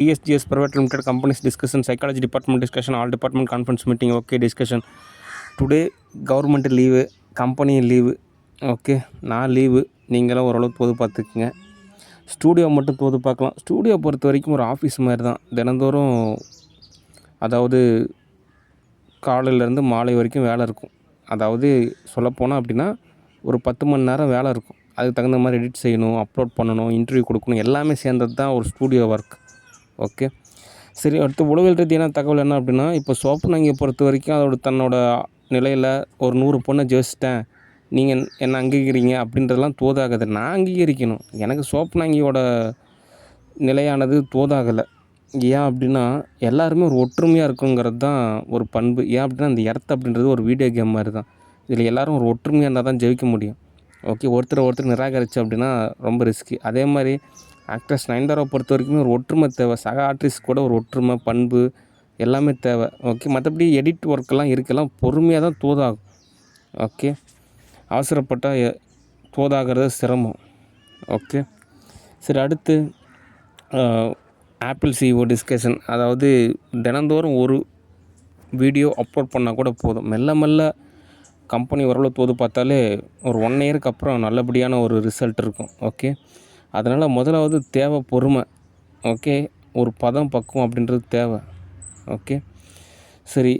ESGS Private Limited companies discussion, psychology department discussion, all department conference meeting, okay, discussion. Today government leave, company leave, okay. நான் leave, நீங்களும் ஓரளவுக்கு பொது பார்த்துக்குங்க. Studio மட்டும் தோது பார்க்கலாம். Studio பொறுத்த வரைக்கும் ஒரு ஆஃபீஸ் மாதிரி தான். தினந்தோறும் அதாவது காலையிலேருந்து மாலை வரைக்கும் வேலை இருக்கும். அதாவது சொல்லப்போனால் அப்படின்னா ஒரு 10 மணி நேரம் வேலை இருக்கும். அதுக்கு தகுந்த மாதிரி எடிட் செய்யணும், அப்லோட் பண்ணணும், இன்டர்வியூ கொடுக்கணும், எல்லாமே சேர்ந்தது தான் ஒரு ஸ்டூடியோ ஒர்க். ஓகே. சரி, அடுத்து உளவியல் ரீதியான தகவல் என்ன அப்படின்னா, இப்போ சோப்பனாங்கியை பொறுத்த வரைக்கும் அதோட தன்னோட நிலையில் ஒரு 100 பொண்ணை ஜெயிச்சிட்டேன், நீங்கள் என்ன அங்கீகரிங்க அப்படின்றதெல்லாம் தோதாகுது. நான் அங்கீகரிக்கணும். எனக்கு சோப்பனாங்கியோட நிலையானது தோதாகலை. ஏன் அப்படின்னா எல்லாருமே ஒரு ஒற்றுமையாக இருக்குங்கிறது தான் ஒரு பண்பு. ஏன் அப்படின்னா அந்த எர்த் அப்படின்றது ஒரு வீடியோ கேம் மாதிரி தான். இதில் எல்லோரும் ஒரு ஒற்றுமையாக இருந்தால் தான் ஜெயிக்க முடியும். ஓகே. ஒருத்தர் நிராகரிச்சு அப்படின்னா ரொம்ப ரிஸ்கி. அதே மாதிரி ஆக்ட்ரஸ் நயன்தாராவை பொறுத்த வரைக்குமே ஒரு ஒற்றுமை தேவை. சக ஆர்டிஸ்ட் கூட ஒரு ஒற்றுமை, பண்பு எல்லாமே தேவை. ஓகே. மற்றபடி எடிட் ஒர்க்கெல்லாம் இருக்கலாம், பொறுமையாக தான் தோதாகும். ஓகே. அவசரப்பட்டால் தோதாகிறது சிரமம். ஓகே. சரி, அடுத்து ஆப்பிள் சிஇஓ டிஸ்கஷன். அதாவது தினந்தோறும் ஒரு வீடியோ அப்லோட் பண்ணால் கூட போதும். மெல்ல மெல்ல கம்பெனி ஓரளவு தோது பார்த்தாலே ஒரு 1 இயருக்கு அப்புறம் நல்லபடியான ஒரு ரிசல்ட் இருக்கும். ஓகே. அதனால் முதலாவது தேவை பொறுமை. ஓகே. ஒரு பதம், பக்குவம் அப்படின்றது தேவை. ஓகே. சரி,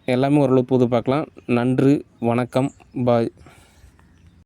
எல்லாமே ஓரளவு தோது பார்க்கலாம். நன்றி, வணக்கம், பாய்.